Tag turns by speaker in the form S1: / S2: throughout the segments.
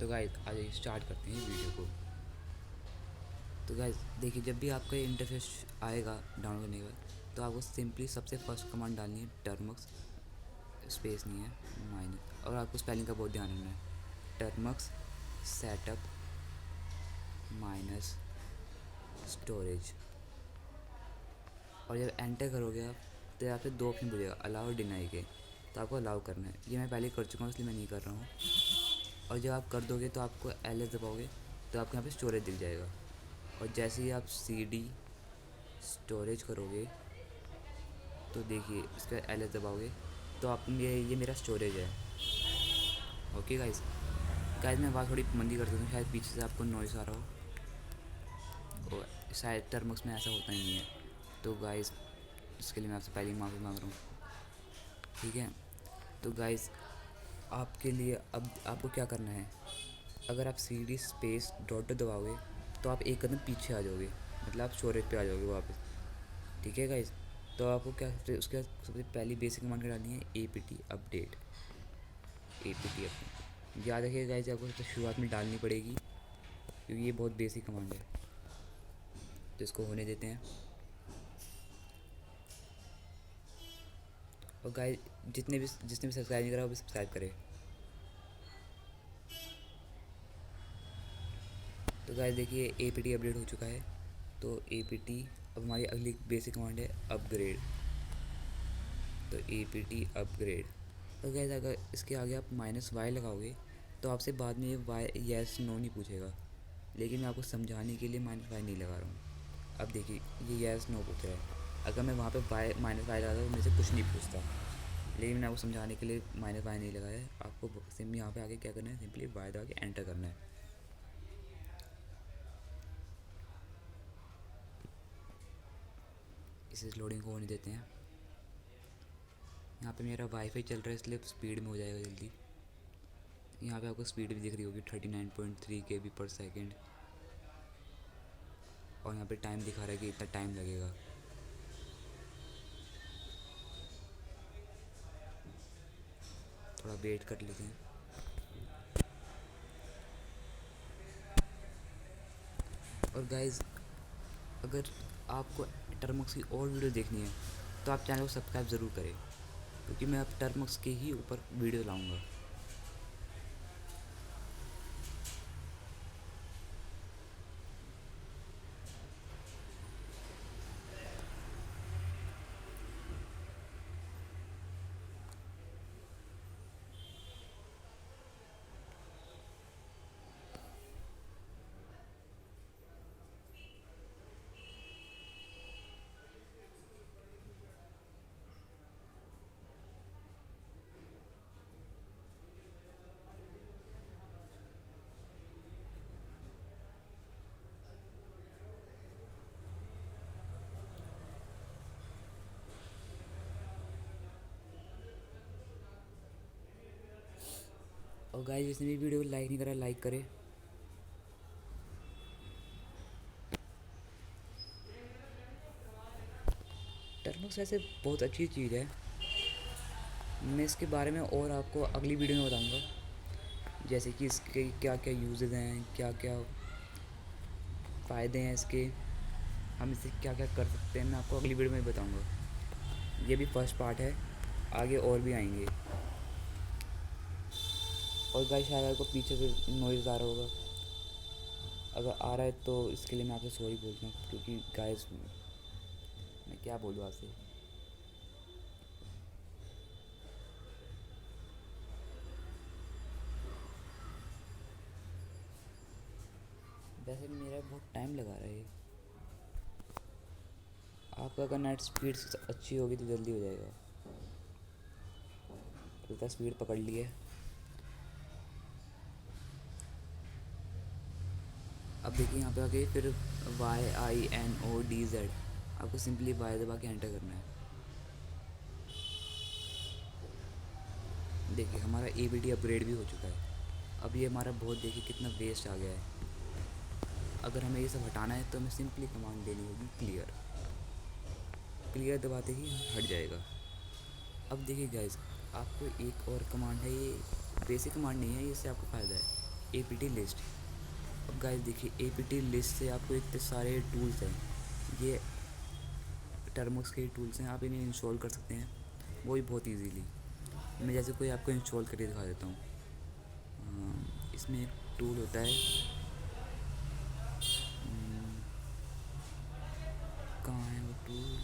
S1: तो गाइस आज स्टार्ट करते हैं वीडियो को। तो गाइस देखिए, जब भी आपका ये इंटरफेस आएगा डाउनलोड करने के बाद, तो आपको सिंपली सबसे फर्स्ट कमांड डालनी है टर्मक्स, स्पेस नहीं है, माइनस, और आपको स्पेलिंग का बहुत ध्यान रखना है। टर्मक्स सेटअप माइनस स्टोरेज, और जब एंटर करोगे आप तो यहाँ पे दो ऑप्शन पूछेगा, अलाउ और डिनाई के। तो आपको अलाउ करना है, ये मैं पहले कर चुका हूँ इसलिए मैं नहीं कर रहा हूँ। और जब आप कर दोगे तो आपको एल एस दबाओगे तो आपको यहाँ पे स्टोरेज दिख जाएगा। और जैसे ही आप सी डी स्टोरेज करोगे तो देखिए इसका एल एस दबाओगे तो आप ये मेरा स्टोरेज है। ओके गाइस, मैं आवाज़ थोड़ी मंदी कर देता हूँ, शायद पीछे से आपको नॉइस आ रहा हो, और शायद टर्मक्स में ऐसा होता ही नहीं है। तो गाइस इसके लिए मैं आपसे पहले ही माफ़ी मांग रहा हूँ, ठीक है। तो गाइस आपके लिए अब आपको क्या करना है, अगर आप सी डी स्पेस डॉट दबाओगे तो आप एक कदम पीछे आ जाओगे, मतलब आप स्टोरेज पे आ जाओगे वापस, ठीक है गाइस। तो आपको क्या उसके बाद सबसे पहली बेसिक कमांड डालनी है A P T update. A P T update याद रखिएगा गाइस, आपको सबसे शुरुआत में डालनी पड़ेगी क्योंकि ये बहुत बेसिक कमांड है। तो इसको होने देते हैं। और गाइस जिसने भी सब्सक्राइब नहीं करा वो भी सब्सक्राइब करे। तो गाइस देखिए ए पी टी अपडेट हो चुका है। तो ए पी टी अब हमारी अगली बेसिक कमांड है अपग्रेड। तो ए पी टी अपग्रेड। तो गाइस अगर इसके आगे आप माइनस वाई लगाओगे तो आपसे बाद में ये वाई येस नो नहीं पूछेगा, लेकिन मैं आपको समझाने के लिए माइनस वाई नहीं लगा रहा हूँ। अब देखिए ये येस नो पूछ रहा है, अगर मैं वहाँ पे वाई माइनस वाई लगाता तो मेरे से कुछ नहीं पूछता, लेकिन मैंने आपको समझाने के लिए माइनस वाई नहीं लगाया है। आपको सिंपली यहाँ पे आगे क्या करना है, सिंपली वाई दबा के एंटर करना है। इसे लोडिंग को होने देते हैं। यहाँ पे मेरा वाईफाई चल रहा है इसलिए स्पीड में हो जाएगा जल्दी। यहाँ पे आपको स्पीड भी दिख रही होगी 39.3 KB पर सेकेंड, और यहाँ पे टाइम दिखा रहा है कि इतना टाइम लगेगा। थोड़ा वेट कर लेते हैं। और गाइज़ अगर आपको टर्मक्स की और वीडियो देखनी है तो आप चैनल को सब्सक्राइब ज़रूर करें, क्योंकि मैं अब टर्मक्स के ही ऊपर वीडियो लाऊंगा। और गाइस जिसने भी वीडियो को लाइक नहीं करा लाइक करे। टर्मक्स वैसे बहुत अच्छी चीज़ है, मैं इसके बारे में और आपको अगली वीडियो में बताऊंगा, जैसे कि इसके क्या क्या यूजेस हैं, क्या क्या फ़ायदे हैं इसके, हम इससे क्या क्या कर सकते हैं, मैं आपको अगली वीडियो में बताऊंगा। ये भी फर्स्ट पार्ट है, आगे और भी आएंगे। और गाइस शायद आपको पीछे से नॉइज़ आ रहा होगा, अगर आ रहा है तो इसके लिए मैं आपसे सॉरी बोलता हूँ, क्योंकि गाइस मैं क्या बोलूँ आपसे। वैसे मेरा बहुत टाइम लगा रहा है, आपका अगर नेट स्पीड अच्छी होगी तो जल्दी हो जाएगा। तो स्पीड पकड़ ली है। अब देखिए यहाँ पे आके फिर YINODZ, आपको सिंपली वाई दबा के एंटर करना है। देखिए हमारा ABD अपग्रेड भी हो चुका है। अब ये हमारा बहुत देखिए कितना वेस्ट आ गया है। अगर हमें ये सब हटाना है तो हमें सिंपली कमांड देनी होगी क्लियर। क्लियर दबाते ही हट जाएगा। अब देखिए गाइस, आपको एक और कमांड है, ये बेसिक कमांड नहीं है, इससे आपको फ़ायदा है। APT list. अब गाइस देखिए APT लिस्ट से आपको इतने सारे टूल्स हैं, ये टर्मोक्स के टूल्स हैं, आप इन्हें इंस्टॉल कर सकते हैं वो भी बहुत इजीली। मैं जैसे कोई आपको इंस्टॉल करके दिखा देता हूँ। इसमें एक टूल होता है, कहाँ है वो टूल,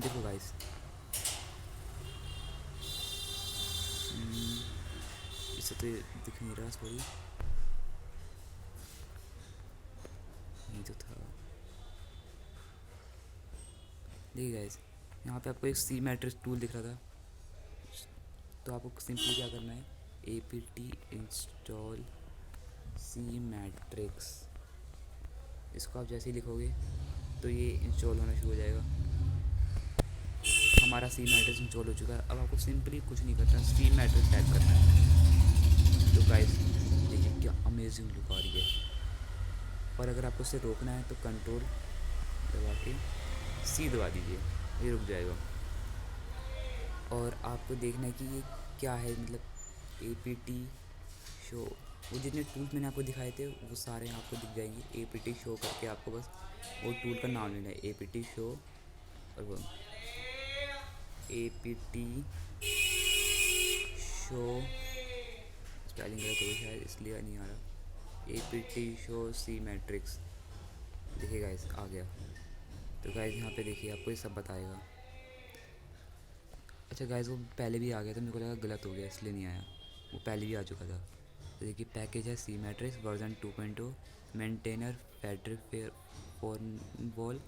S1: देखो गाइस, इससे तो दिख नहीं रहा, सॉरी, नहीं तो था। देखिए गाइस, यहाँ पे आपको एक सी मैट्रिक्स टूल दिख रहा था, तो आपको सिंपली क्या करना है, APT इंस्टॉल सी मैट्रिक्स, इसको आप जैसे ही लिखोगे तो ये इंस्टॉल होना शुरू हो जाएगा। हमारा सी मैट्रिक्स इंस्टॉल हो चुका है। अब आपको सिंपली कुछ नहीं करना, सी मैट्रिक्स टाइप करना है। तो गाइस देखिए क्या अमेजिंग लुक आ रही है। और अगर आपको उसे रोकना है तो कंट्रोल दबा के सी दबा दीजिए, ये रुक जाएगा। और आपको देखना है कि ये क्या है, मतलब APT शो, वो जितने टूल्स मैंने आपको दिखाए थे वो सारे आपको दिख जाएंगे। APT शो करके आपको बस वो टूल का नाम लेना है, APT शो, और वो APT शो, स्पेलिंग गलत हो गई शायद इसलिए नहीं आ रहा, APT शो सी मैट्रिक्स। देखिए गाइस आ गया। तो गाइस यहाँ पे देखिए आपको ये सब बताएगा। अच्छा गाइस वो पहले भी आ गया था, मेरे को लगा गलत हो गया इसलिए नहीं आया, वो पहले भी आ चुका था। तो देखिए पैकेज है सी मैट्रिक्स वर्जन 2.0, मेंटेनर फैड्रिक फॉर्नवॉल,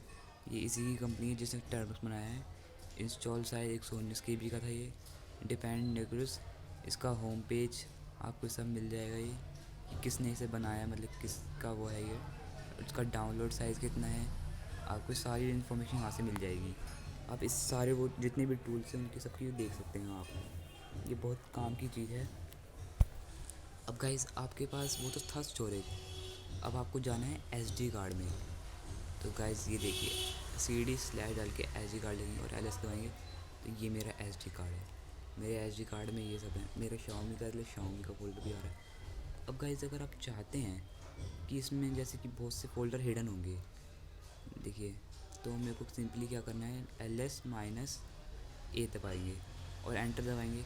S1: ये इसी की कंपनी है जिसने टर्म्स बनाया है। इंस्टॉल साइज 119 KB का था ये। डिपेंड नेग्रुस, इसका होम पेज आपको सब मिल जाएगा, ये कि किसने इसे बनाया, मतलब किसका वो है ये, उसका डाउनलोड साइज़ कितना है, आपको सारी इन्फॉर्मेशन यहाँ से मिल जाएगी। आप इस सारे वो जितने भी टूल्स हैं उनकी सबकी देख सकते हैं आप, ये बहुत काम की चीज़ है। अब गाइस आपके पास वो तो था स्टोरेज, अब आपको जाना है SD कार्ड में। तो गाइस ये देखिए CD स्लैश डाल के SD कार्ड लेंगे और LS दबाएंगे, तो ये मेरा SD कार्ड है। मेरे SD कार्ड में ये सब है, मेरा Xiaomi का, इसलिए Xiaomi का फोल्डर भी आ रहा है। अब गाइस अगर आप चाहते हैं कि इसमें जैसे कि बहुत से फोल्डर हिडन होंगे, देखिए, तो मेरे को सिंपली क्या करना है, LS-A दबाएंगे और एंटर दबाएंगे।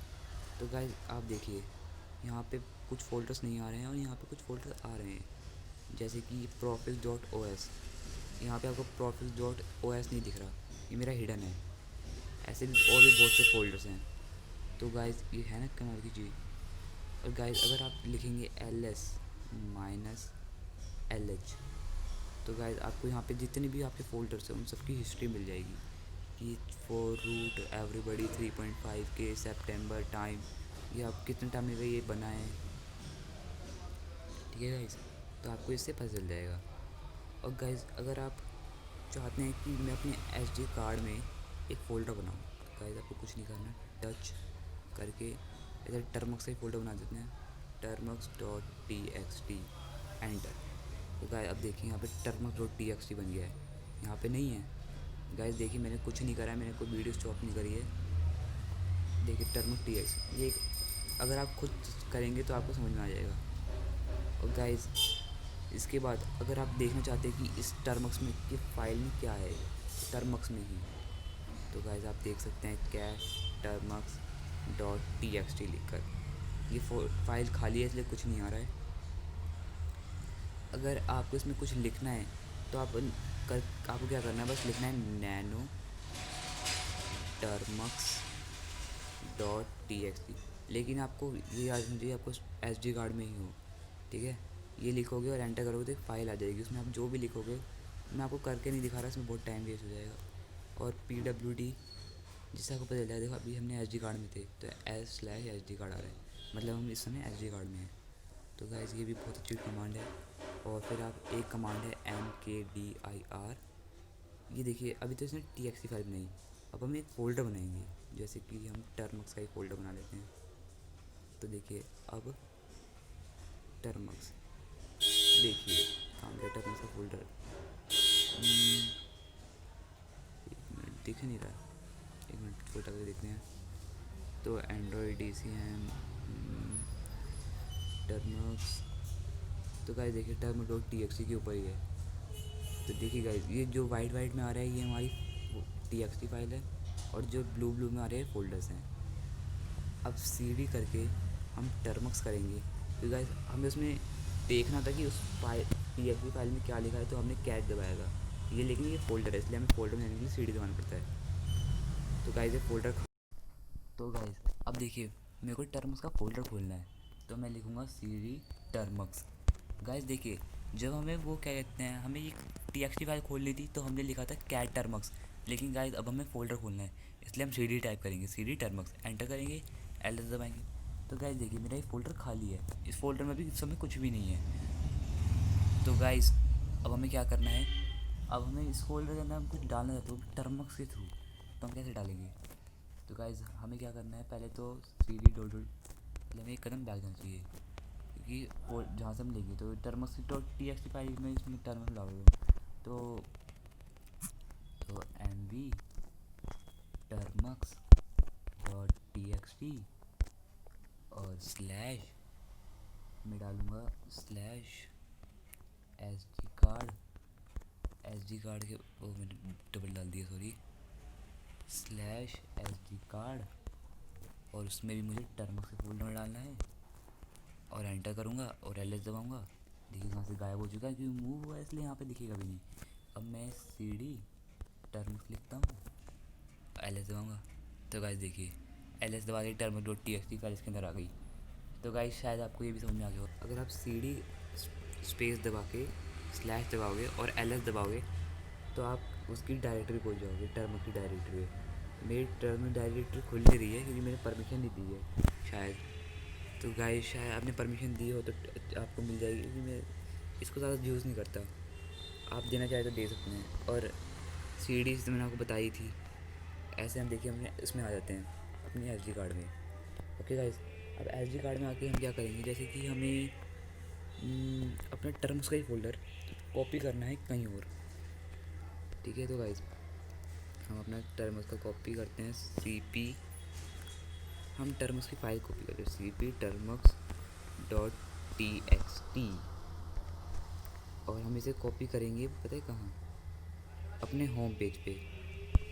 S1: तो गाइस आप देखिए यहाँ पे कुछ फ़ोल्डर्स नहीं आ रहे हैं और यहाँ पे कुछ फ़ोल्डर्स आ रहे हैं, जैसे कि profix.os, यहाँ पे आपको profix.os नहीं दिख रहा, ये मेरा हिडन है। ऐसे भी और भी बहुत से फ़ोल्डर्स हैं। तो गाइस ये है ना कमाल की चीज़। और गाइस अगर आप लिखेंगे LS-LH, तो गाइस आपको यहाँ पे जितने भी आपके फ़ोल्डर्स हैं उन सबकी हिस्ट्री मिल जाएगी, कि फॉर रूट एवरीबडी 3.5 के सितंबर टाइम, ये आप कितने टाइम में ये बना है, ठीक है गाइस, तो आपको इससे पता चल जाएगा। और गाइस अगर आप चाहते हैं कि मैं अपने SD कार्ड में एक फ़ोल्डर बनाऊँ, तो गाइस आपको कुछ नहीं करना, टच करके इधर टर्मक्स का फ़ोल्डर बना देते हैं, termux.txt, एंटर। तो गाइस अब देखिए यहाँ पे termux.txt बन गया है, यहाँ पे नहीं है। गाइस देखिए मैंने कुछ नहीं करा है, मैंने कोई वीडियो स्टॉप नहीं करी है। देखिए termux.txt, ये अगर आप खुद करेंगे तो आपको समझ में आ जाएगा। और गाइस इसके बाद अगर आप देखना चाहते हैं कि इस टर्मक्स में कि फ़ाइल में क्या है, टर्मक्स में ही, तो गाइस आप देख सकते हैं कैश termux.txt लिखकर, ये फ़ाइल खाली है इसलिए कुछ नहीं आ रहा है। अगर आपको इसमें कुछ लिखना है तो आपको क्या करना है, बस लिखना है nano termux.txt, लेकिन आपको ये याद मुझे आपको SD कार्ड में ही हो, ठीक है। ये लिखोगे और एंटर करोगे तो एक फ़ाइल आ जाएगी, उसमें आप जो भी लिखोगे, मैं आपको करके नहीं दिखा रहा, इसमें बहुत टाइम वेस्ट हो जाएगा। और PWD, जिससे आपको पता चल जाएगा, देखो अभी हमने SD कार्ड में थे तो S/SD कार्ड आ रहा है, मतलब हम इस समय SD कार्ड में हैं। तो गाइस ये भी बहुत अच्छी कमांड है। और फिर आप एक कमांड है mkdir, ये देखिए अभी तो इसने TXT फाइल बनाई, अब हम एक फ़ोल्डर बनाएंगे, जैसे कि हम टर्मक्स का एक फ़ोल्डर बना लेते हैं। तो देखिए अब टर्मक्स, देखिए काम गया टर्मक्स का फ़ोल्डर, एक मिनट दिख नहीं रहा, एक मिनट फोल्डर करके देखते हैं। तो एंड्रॉयड DCM, टर्मक्स। तो गाइस देखिए term dot T X T के ऊपर ही है। तो देखिए गाइस ये जो वाइट वाइट में आ रहा है ये हमारी टी एक्स टी फाइल है, और जो ब्लू ब्लू में आ रहे हैं फोल्डर्स हैं। अब सीडी करके हम टर्मक्स करेंगे, तो गाइस हमें उसमें देखना था कि उस file T X T file में क्या लिखा है, तो हमने कैट दबाया था ये, लेकिन ये फोल्डर है इसलिए हमें फोल्डर में जाने के लिए सीडी दबाना पड़ता है। तो गाइस ये फोल्डर, तो गाइस अब देखिए मेरे को टर्म्स का फोल्डर खोलना है, तो मैं लिखूँगा सीडी टर्मक्स। गाइस देखिए जब हमें वो क्या कहते हैं, हमें ये टी एक्स टी फाइल खोलनी थी तो हमने लिखा था कैट टर्मक्स, लेकिन गाइस अब हमें फोल्डर खोलना है इसलिए हम सीडी टाइप करेंगे, सीडी टर्मक्स एंटर करेंगे, एल एस दबाएंगे। तो गाइस देखिए मेरा ये फोल्डर खाली है, इस फोल्डर में भी इस समय कुछ भी नहीं है। तो गाइस अब हमें क्या करना है, अब हमें इस फोल्डर के अंदर हम कुछ डालना चाहते हो टर्मक्स के थ्रू, तो हम कैसे डालेंगे। तो गाइस हमें क्या करना है, पहले तो सी डी डॉट डॉट पहले हमें एक कदम बैक जाना चाहिए, क्योंकि वो जहाँ से हम लेंगे तो Termux dot T X T file में इसमें टर्मक्स डालोगे, तो M V Termux dot T X T और स्लैश में डालूँगा स्लैश एस डी कार्ड के वो मैंने डबल डाल दिया sorry, slash S D card, और उसमें भी मुझे टर्मक्स के फोल्डर में डालना है, और एंटर करूँगा और एल एस दबाऊँगा। देखिए यहाँ से गायब हो चुका है क्योंकि मूव हुआ है इसलिए यहाँ पे दिखेगा भी नहीं। अब मैं सी डी टर्मक्स लिखता हूँ, एल एस दबाऊँगा। तो गाइस देखिए एल एस दबा के Termux dot T X T file इसके अंदर आ गई। तो गाइस शायद आपको ये भी समझ में आ गया हो, अगर आप सी डी स्पेस दबा के स्लैश दबाओगे और एल एस दबाओगे तो आप उसकी डायरेक्टरी पहुँच जाओगे, टर्मक्स की डायरेक्टरी। मेरी टर्म डायरेक्टरी खुल नहीं रही है क्योंकि मैंने परमिशन नहीं दी है शायद। तो गाइस शायद आपने परमिशन दी हो तो आपको मिल जाएगी, क्योंकि मैं इसको ज़्यादा यूज़ नहीं करता, आप देना चाहे तो दे सकते हैं। और सीडीज़ तो मैंने आपको बताई थी, ऐसे हम देखिए हमने इसमें आ जाते हैं अपने एस डी कार्ड में। ओके गाइस अब एस डी कार्ड में आके हम क्या करेंगे, जैसे कि हमें अपना टर्म्स का ही फोल्डर कॉपी करना है कहीं और, ठीक है। तो गाइस हम अपना टर्म्स का कॉपी करते हैं, सी पी, हम टर्म्स की फाइल कॉपी करते हैं C P Termux dot T X T, और हम इसे कॉपी करेंगे पता है कहाँ, अपने होम पेज पे।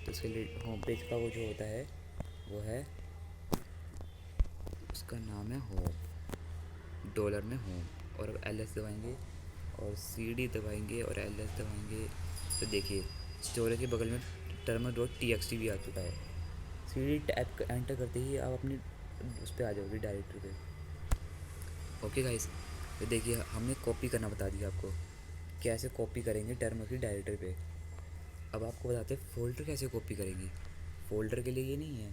S1: तो इसके लिए होम पेज का वो जो होता है वो है, उसका नाम है होम, डॉलर में होम, और अब एल एस दबाएंगे और सी डी दबाएंगे और एल एस दबाएंगे। तो देखिए स्टोरेज के बगल में टर्मल डॉट टी एक्स टी भी आ चुका है। सी डी टैप एंटर करते ही आप अपनी उस पर आ जाओगे डायरेक्टरी पे। ओके गाइस तो देखिए हमने कॉपी करना बता दिया आपको, कैसे कॉपी करेंगे टर्म की डायरेक्टरी पे। अब आपको बताते हैं फ़ोल्डर कैसे कॉपी करेंगे। फ़ोल्डर के लिए ये नहीं है,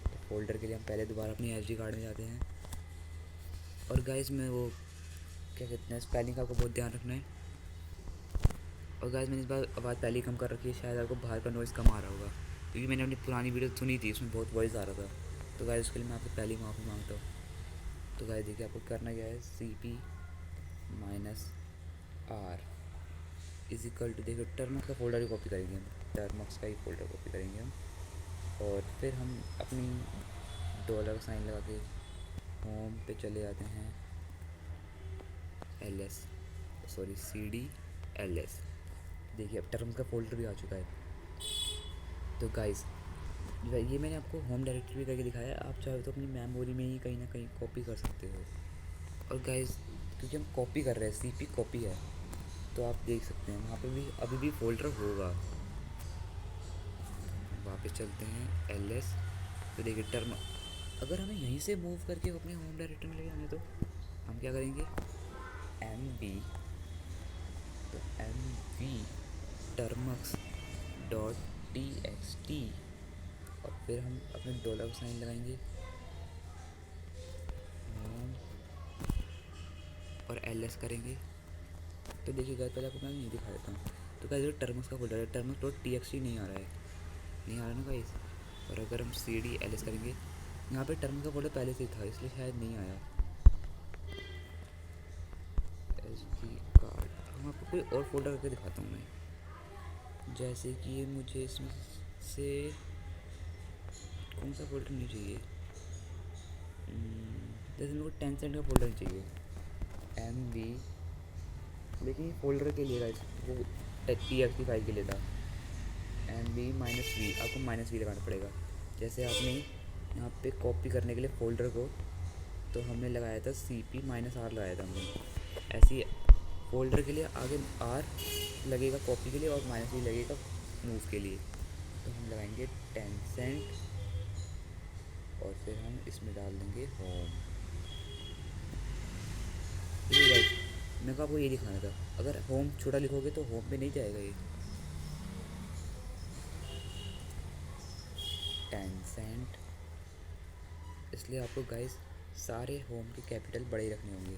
S1: तो फ़ोल्डर के लिए हम पहले दोबारा अपनी एस डी कार्ड में जाते हैं, और गाइस में वो क्या कहते हैं स्पेलिंग का आपको बहुत ध्यान रखना है। और गाइस मैंने इस बार आवाज़ पहले ही कम कर रखी है, शायद आपको बाहर का नॉइज़ कम आ रहा होगा, क्योंकि मैंने अपनी पुरानी वीडियो सुनी थी उसमें बहुत वॉइस आ रहा था। तो गाइस उसके लिए मैं आपसे पहले ही माफ़ी मांगता हूँ। तो गाइस देखिए आपको करना क्या है, C P minus R is equal to, देखो टर्मक्स का फोल्डर ही कॉपी करेंगे हम, टर्मक्स का ही फोल्डर कॉपी करेंगे हम, और फिर हम अपनी डॉलर साइन लगा के होम पे चले जाते हैं, L S sorry C D L S. देखिए अब टर्म्स का फोल्डर भी आ चुका है। तो गाइस ये मैंने आपको होम डायरेक्टरी भी करके दिखाया है, आप चाहे तो अपनी मेमोरी में ही कहीं ना कहीं कॉपी कर सकते हो। और गाइस क्योंकि हम कॉपी कर रहे हैं, सी पी कॉपी है, तो आप देख सकते हैं वहाँ पे भी अभी भी फोल्डर होगा। वापस चलते हैं एल एस, तो देखिए टर्म, अगर हमें यहीं से मूव करके अपने होम डायरेक्टरी में ले जाना है तो हम क्या करेंगे, एम वी, तो M V Termux dot T X T, और फिर हम अपने डॉलर का साइन लगाएंगे होम और एल एस करेंगे। तो देखिए गाइस पहले आपको मैं नहीं दिखा देता हूँ। तो गाइस जो टर्मक्स का फोल्डर है, Termux dot T X T नहीं आ रहा है, नहीं आ रहा ना गाइस। और अगर हम सी डी एल एस करेंगे, यहाँ पे टर्म का फोल्डर पहले से ही था इसलिए शायद नहीं आया। एस डी कार्ड हम आपको कोई और फोल्डर करके दिखाता हूँ मैं, जैसे कि ये मुझे इसमें से कौन सा फोल्डर नहीं चाहिए, जैसे मेरे को टेंसेंट का फोल्डर चाहिए MV, लेकिन फोल्डर के लिए गाइस वो TXT फाइल के लिए था MV-V, आपको -V लगाना पड़ेगा। जैसे आपने यहाँ पे कॉपी करने के लिए फ़ोल्डर को, तो हमने लगाया था CP-R लगाया था हमने। ऐसे ही फोल्डर के लिए आगे R लगेगा कॉपी के लिए और -V लगेगा मूव के लिए। तो हम लगाएंगे टेंसेंट और फिर हम इसमें डाल देंगे होम। ठीक है, मेरे को आपको ये दिखाना था, अगर होम छोटा लिखोगे तो होम पे नहीं जाएगा ये। टेंसेंट, इसलिए आपको गाइस सारे होम के कैपिटल बड़े रखने होंगे।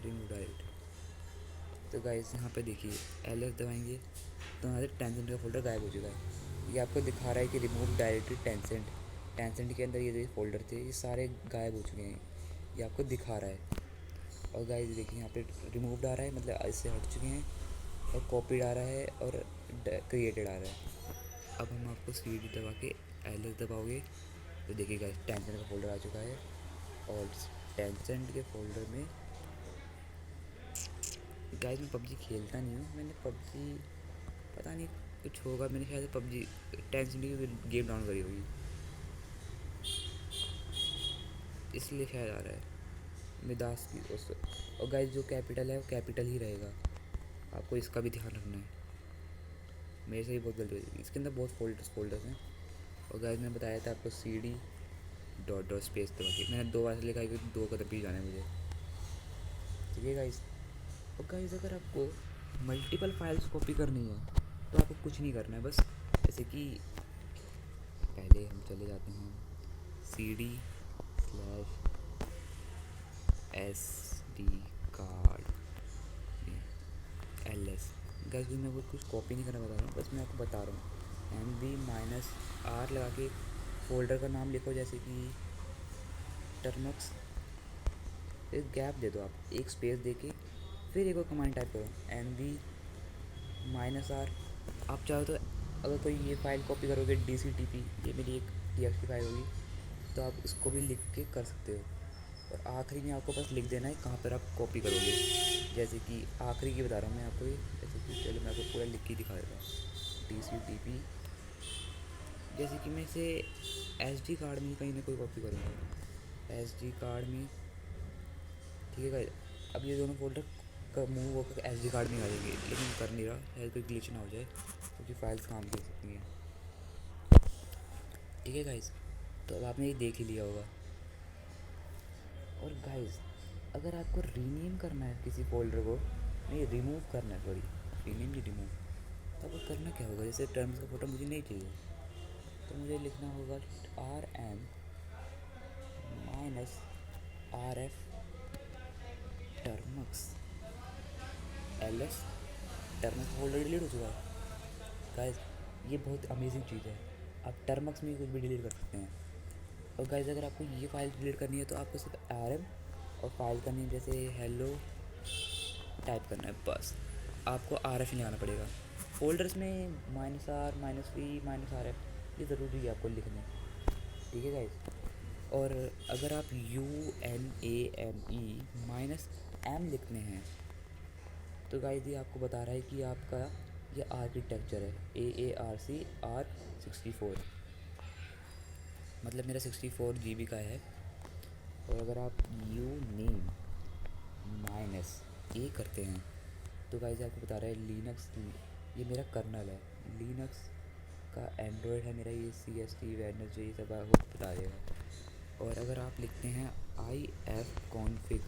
S1: रिमूव डायरेक्ट, तो गाइस यहाँ पे देखिए LS दबाएंगे तो यहाँ से टेंसेंट का फोल्डर गायब हो चुका है। ये आपको दिखा रहा है कि रिमूव डायरेक्टरी टेंसेंट, टेंसेंट के अंदर ये जो फोल्डर थे ये सारे गायब हो चुके हैं, ये आपको दिखा रहा है। और गाइस देखिए यहाँ पे रिमूव आ रहा है, मतलब इससे हट चुके हैं, और कॉपीड आ रहा है और क्रिएटेड आ रहा है। अब हम आपको CD दबा के LS दबाओगे तो देखिए गाइस टेंसेंट का फोल्डर आ चुका है। और टेंसेंट के फोल्डर में गाइस मैं PUBG खेलता नहीं हूँ, मैंने PUBG पता नहीं कुछ होगा, मैंने शायद PUBG टेंसेंट की गेम डाउन करी होगी, इसलिए शायद आ रहा है मिदास की उस। और गाइस जो कैपिटल है वो कैपिटल ही रहेगा, आपको इसका भी ध्यान रखना है। मेरे से ही बहुत गलती हुई, इसके अंदर बहुत फोल्डर्स हैं। और गाइस मैंने बताया था आपको CD डॉट डॉट स्पेस दबा के, मैंने 2 बार से लिखा है कि 2 कदम भी जाना है मुझे। ठीक है गाइस। और गाइस अगर आपको मल्टीपल फाइल्स कॉपी करनी है तो आपको कुछ नहीं करना है, बस जैसे कि पहले हम चले जाते हैं CD/SD कार्ड LS। गैस भी मैं वो कुछ कॉपी नहीं करना बता रहा हूँ, बस मैं आपको बता रहा हूँ। MV-R लगा के फोल्डर का नाम लिखो, जैसे कि टर्मक्स, एक गैप दे दो आप, एक स्पेस दे के फिर एक और कमांड टाइप करो MV-R। आप चाहो तो अगर कोई ये फाइल कॉपी करोगे DCTP, ये मेरी एक TXT फाइल होगी, तो आप इसको भी लिख के कर सकते हो। और आखिरी में आपको बस लिख देना है कहाँ पर आप कॉपी करोगे, जैसे कि आखिरी की बता रहा हूँ मैं आपको ये, जैसे कि चलो मैं आपको पूरा लिख के दिखा देता हूँ DCTP। जैसे कि मैं इसे SD कार्ड में कहीं ना कोई कॉपी करूँगा, SD कार्ड में। ठीक है, अब ये दोनों फोल्डर का मूव होकर SD कार्ड में आ जाएंगे, लेकिन कर नहीं रहा, शायद कोई ग्लिच ना हो जाए क्योंकि फाइल्स काम कर सकती हैं। ठीक है गाइस, तो अब आपने ये देख ही लिया होगा। और गाइस अगर आपको रीनेम करना है किसी फोल्डर को, नहीं रिमूव करना है, सॉरी रीनेम नहीं रिमूव, तो आपको करना क्या होगा, जैसे टर्म्स का फोटो मुझे नहीं चाहिए तो मुझे लिखना होगा RM-RF Termux LS। Termux folder delete हो चुका है गाइस, ये बहुत अमेजिंग चीज़ है, आप टर्मक्स में कुछ भी डिलीट कर सकते हैं। और गाइस अगर आपको ये फाइल डिलीट करनी है तो आपको सिर्फ RM और फाइल का नेम जैसे हेलो टाइप करना है, बस आपको RF ही लगाना पड़ेगा। फोल्डर्स में -R -V -RF ये ज़रूरी है आपको लिखना, ठीक है गाइस। और अगर आप UNAME-M लिखने हैं तो गाइस ये आपको बता रहा है कि आपका ये आर्किटेक्चर है AARC R64, मतलब मेरा 64 GB का है। और अगर आप UNAME-A करते हैं तो गाइस आपको बता रहा है लिनक्स, ये मेरा कर्नल है, लिनक्स का एंड्रॉयड है मेरा, ये CST वेडनेस ये सब आपको बता देगा। और अगर आप लिखते हैं ifconfig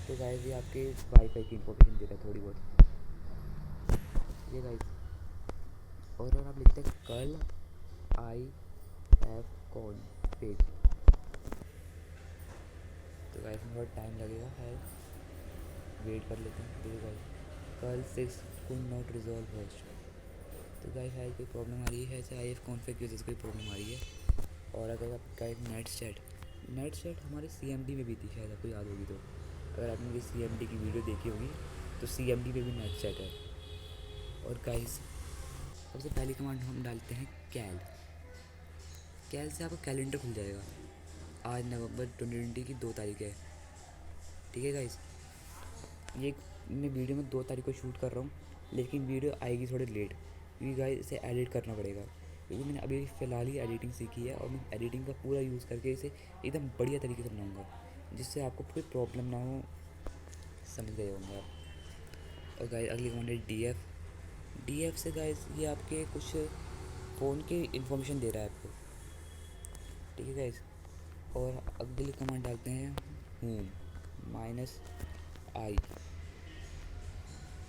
S1: तो गाइस ये आपके वाईफाई की इन्फॉर्मेशन देता है थोड़ी बहुत, ये गाइस। और अगर आप लिखते हैं कर्ल ifconfig तो गाइस में बहुत टाइम लगेगा, है वेट कर लेते हैं। देखिए guys curl 6 could not resolve host, तो गाइस है कोई प्रॉब्लम आ रही है, चाहे ifconfig की वजह से कोई प्रॉब्लम आ रही है। और अगर आप गाइस नेट सेट हमारे CMD में भी थी, शायद आपको याद होगी, तो अगर आपने भी CMD की वीडियो देखी होगी तो CMD में भी नेट सेट है। और गाइस सबसे पहली कमांड हम डालते हैं कैल, कैसे आपका कैलेंडर खुल जाएगा। आज नवंबर 2020 की 2 तारीख है, ठीक है गाइस। ये मैं वीडियो में 2 तारीख को शूट कर रहा हूँ, लेकिन वीडियो आएगी थोड़ी लेट, क्योंकि गाइस इसे एडिट करना पड़ेगा, क्योंकि मैंने अभी फ़िलहाल ही एडिटिंग सीखी है और मैं एडिटिंग का पूरा यूज़ करके इसे एकदम बढ़िया तरीके से बनाऊँगा, जिससे आपको कोई प्रॉब्लम ना हो। समझ गए होंगे आप। और गाइस अगली कमांड है डी एफ से गाइस ये आपके कुछ फ़ोन की इन्फॉर्मेशन दे रहा है आपको, ठीक है गाइस। और अगली कमांड डालते हैं होम -i,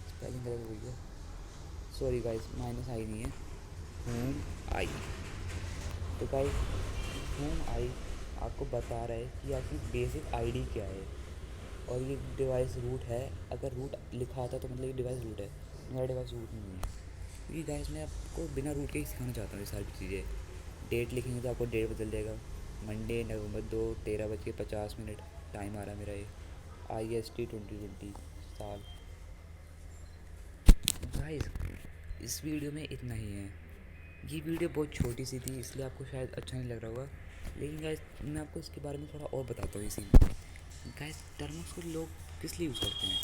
S1: स्पेलिंग गलत हो गई है, सॉरी गाइस, -i नहीं है, होम आई। तो गाइस होम आई आपको बता रहा है कि आपकी बेसिक आईडी क्या है, और ये डिवाइस रूट है। अगर रूट लिखा आता तो मतलब ये डिवाइस रूट है, मेरा डिवाइस रूट नहीं है, क्योंकि गाइस मैं आपको बिना रूट के ही सिखाना चाहता हूँ ये सारी चीज़ें। डेट लिखेंगे तो आपको डेट बदल जाएगा, मंडे नवंबर 2 13:50, टाइम आ रहा है मेरा ये, IST 2020 साल। गाइस इस वीडियो में इतना ही है। ये वीडियो बहुत छोटी सी थी, इसलिए आपको शायद अच्छा नहीं लग रहा होगा, लेकिन गाइस मैं आपको इसके बारे में थोड़ा और बताता हूँ इसी में। गाइस टर्म्स को लोग किस लिए यूज़ करते हैं?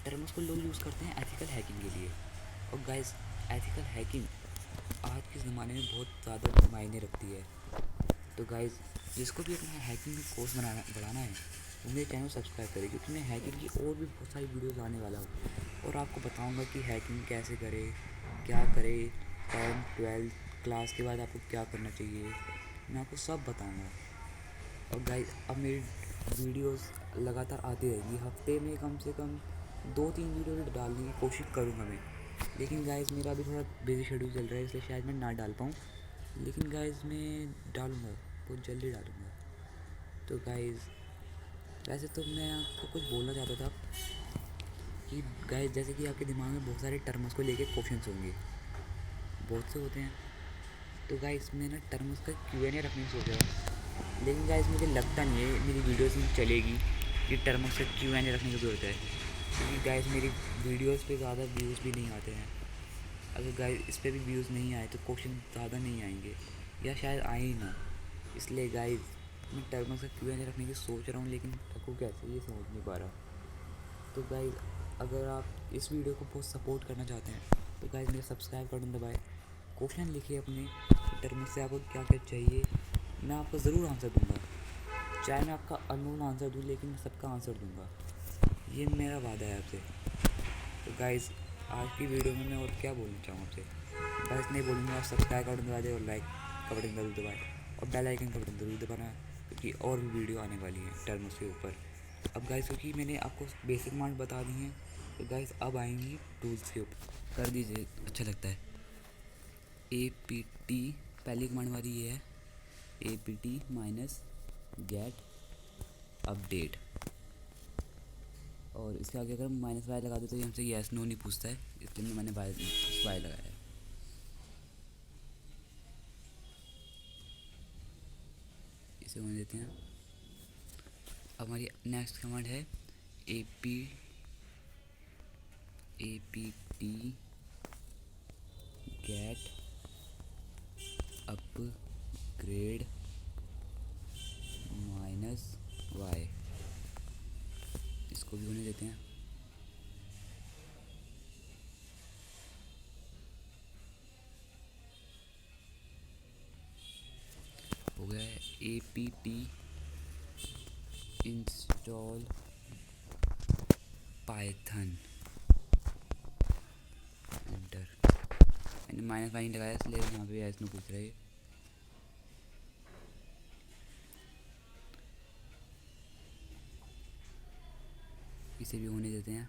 S1: टर्म्स को लोग यूज़ करते हैं एथिकल हैकिंग के लिए। और गाइस एथिकल हैकिंग आज के ज़माने में बहुत ज़्यादा मायने रखती है। तो गाइस जिसको भी अपना हैकिंग में कोर्स बढ़ाना है, वो मेरे चैनल सब्सक्राइब करें, क्योंकि मैं हैकिंग की और भी बहुत सारी वीडियोज़ आने वाला हूँ, और आपको बताऊँगा कि हैकिंग कैसे करें, क्या करें, 10th 12th क्लास के बाद आपको क्या करना चाहिए, मैं आपको सब बताऊँगा। और गाइस अब मेरी वीडियोस लगातार आती रहेंगी, हफ्ते में कम से कम 2-3 वीडियो डालने की कोशिश करूँगा मैं। लेकिन गाइस मेरा अभी थोड़ा बिजी शेड्यूल चल रहा है, इसलिए शायद मैं ना डाल पाऊँ, लेकिन गाइस मैं डालूँगा, बहुत जल्दी डालूँगा। तो गाइस वैसे तो मैं आपको कुछ बोलना चाहता था कि गाइस जैसे कि आपके दिमाग में बहुत सारे टर्म्स को लेके क्वेश्चंस होंगे, बहुत से होते हैं। तो गाइस मैं ना टर्म्स का Q&A रखने की सोच रहा हूँ, लेकिन गाइस मुझे लगता नहीं है मेरी वीडियोस में चलेगी कि टर्म्स का Q&A रखने की ज़रूरत है, क्योंकि गाइस मेरी वीडियोस पे ज़्यादा व्यूज़ भी नहीं आते हैं। अगर गाइस इस पर भी व्यूज़ नहीं आए तो क्वेश्चन ज़्यादा नहीं आएंगे, या शायद आए ही ना। इसलिए गाइस मैं टर्म्स का Q&A रखने की सोच रहा हूँ, लेकिन रखूँ कैसे ये समझ नहीं पा रहा। तो गाइस अगर आप इस वीडियो को बहुत सपोर्ट करना चाहते हैं तो गाइस मेरे सब्सक्राइब बटन दबाएं, क्वेश्चन लिखिए अपने टर्म्स से आपको क्या क्या चाहिए, मैं आपको ज़रूर आंसर दूंगा, चाहे मैं आपका अननोन आंसर दूँ, लेकिन मैं सबका आंसर दूंगा, ये मेरा वादा है आपसे। तो गाइस आज की वीडियो में मैं और क्या बोलना चाहूँ आपसे, बस नहीं बोलूँगा, आप सब्सक्राइब का बटन दबा दें और लाइक का बटन ज़रूर दबाएँ, और बेल आइकन का बटन ज़रूर दबाना, क्योंकि और भी वीडियो आने वाली है टर्म्स के ऊपर। अब गाइस क्योंकि मैंने आपको बेसिक कमांड बता दी हैं, तो गाइस अब आएंगी टूल्स के ऊपर, कर दीजिए अच्छा लगता है। APT पहली कमांड हमारी ये है, APT -get अपडेट, और इसके आगे अगर हम -y लगा दें तो ये हमसे येस नो नहीं पूछता है, इसलिए मैंने y लगाया है। इसे होने देते हैं। अब हमारी नेक्स्ट कमांड है APT get अपग्रेड -y, इसको भी होने देते हैं। हो गया है APT इंस्टॉल पाइथन, एंटर। मैंने -y लगाया इसलिए यहाँ पे ऐसा पूछ रहा है। इसे भी होने देते हैं।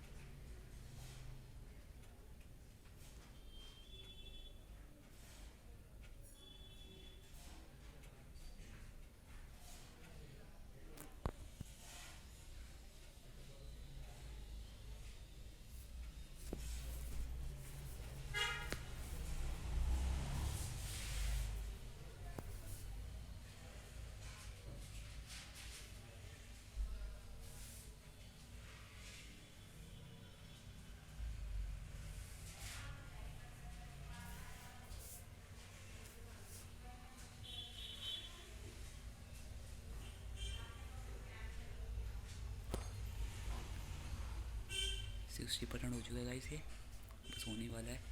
S1: 60% हो चुका है गाइस, ये बस होने वाला है।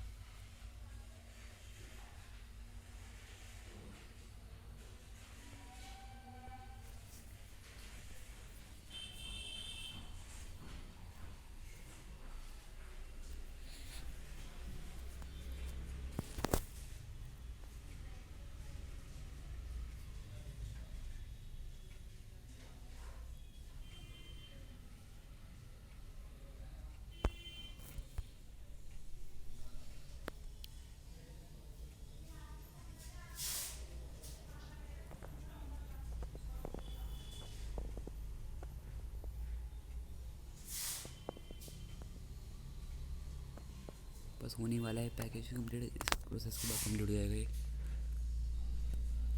S1: बस होने वाला है पैकेज कंप्लीट, इस प्रोसेस के बाद कंप्लीट हो जाएगा ये।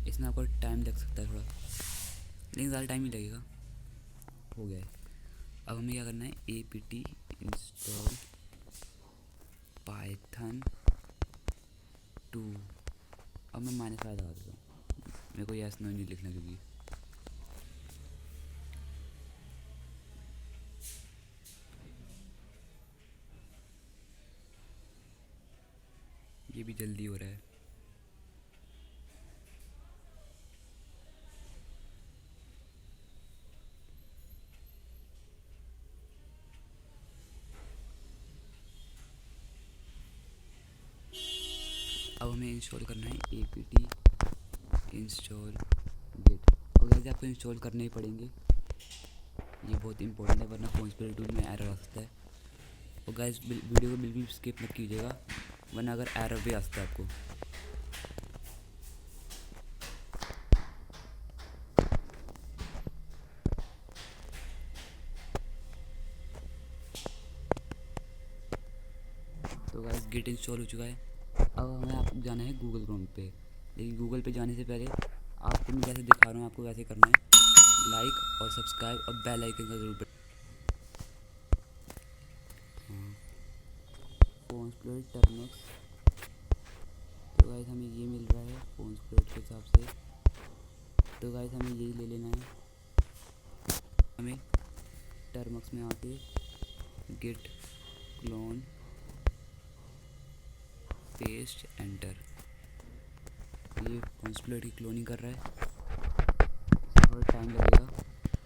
S1: इसमें आपको टाइम लग सकता है थोड़ा, लेकिन ज़्यादा टाइम ही लगेगा। हो गया है। अब हमें क्या करना है, apt इंस्टॉल पाइथन 2। अब मैं -5 लगा देता हूँ, मेरे को यस नो नहीं लिखना क्योंकि ये भी जल्दी हो रहा है। अब हमें इंस्टॉल करना है apt इंस्टॉल गिट। और वैसे आपको इंस्टॉल करने ही पड़ेंगे, ये बहुत इंपॉर्टेंट है, वरना फोन स्प्लिट टूल में एरर आ सकता है। और गाइस वीडियो को बिल्कुल स्किप मत कीजिएगा, वरना अगर एरर भी आ सकता है आपको। तो गाइस गिट इंस्टॉल हो चुका है। अब हमें आप जाना है गूगल क्रोम पे, लेकिन गूगल पे जाने से पहले आपको मैं जैसे दिखा रहा हूँ आपको वैसे करना है, लाइक और सब्सक्राइब और बेल आइकन का जरूर फोन स्प्लिट टर्मक्स। तो गाइस हमें ये मिल रहा है फोन स्प्लिट के हिसाब से, तो गाइस हमें यही ले लेना है। हमें टर्मक्स में आके गिट क्लोन पेस्ट एंटर, ये फोन स्प्लिट की क्लोनिंग कर रहा है, थोड़ा टाइम लगेगा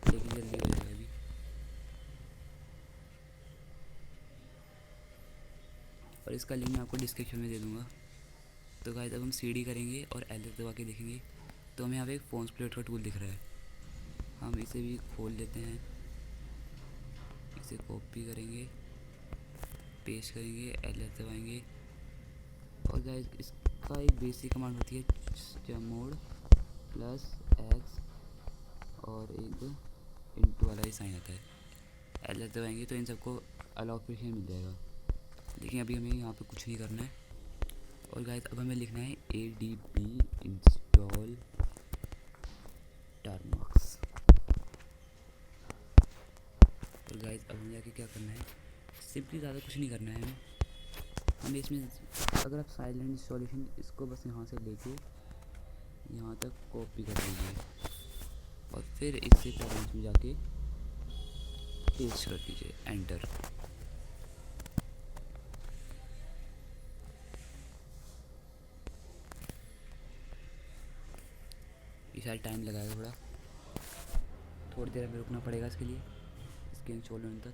S1: लेकिन जल्दी हो जाएगा अभी। और इसका लिंक मैं आपको डिस्क्रिप्शन में दे दूँगा। तो गाइस अब हम सीडी करेंगे और एलएस दबा के देखेंगे, तो हमें यहाँ पे एक फोन स्प्लिट का टूल दिख रहा है। हम इसे भी खोल लेते हैं, इसे कॉपी करेंगे, पेस्ट करेंगे, एलएस दबाएंगे। और गाइस इसका एक बेसिक कमांड होती है chmod +x और एक इंटू वाला ही साइन आता है। एलएस दबाएंगे तो इन सबको अलाउ ऑप्शन मिल जाएगा, लेकिन अभी हमें यहाँ पे कुछ नहीं करना है। और गाइस अब हमें लिखना है adb इंस्टॉल टर्मक्स। और गाइस अब हमें जाके क्या करना है, सिंपली ज़्यादा कुछ नहीं करना है हमें इसमें, अगर आप साइलेंट इंस्टॉलेशन इसको बस यहाँ से लेके यहाँ तक कॉपी कर लीजिए और फिर इससे टर्मक्स में जाके पेस्ट कर दीजिए, एंटर। ये शायद टाइम लगाएगा, थोड़ी देर हमें रुकना पड़ेगा इसके लिए, इसके इंस्टॉल होने तक।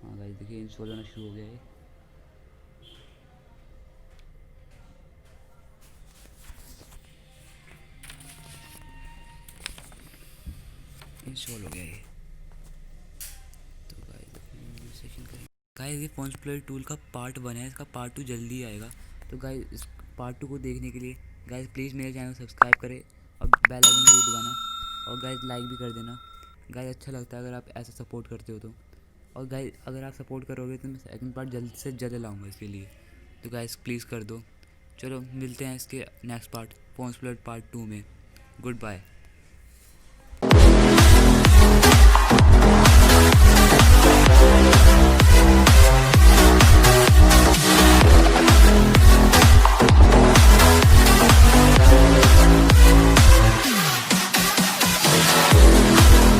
S1: हाँ गाइस देखिए इंस्टॉल होना शुरू हो गया है। इंस्टॉल हो गया ये। तो गाइस सेशन करेंगे। गाइस ये फोन स्प्लिट टूल का पार्ट 1 है, इसका पार्ट 2 जल्दी आएगा। तो गाइस इस पार्ट 2 को देखने के लिए गाइस प्लीज़ मेरे चैनल को सब्सक्राइब करें और बेल आइकन जरूर दबाना, और गाइस लाइक भी कर देना। गाइस अच्छा लगता है अगर आप ऐसा सपोर्ट करते हो तो। और गाइस अगर आप सपोर्ट करोगे तो मैं सेकंड पार्ट जल्द से जल्द लाऊंगा इसके लिए, तो गाइस प्लीज़ कर दो। चलो मिलते हैं इसके next part phone split part 2 में। Good bye.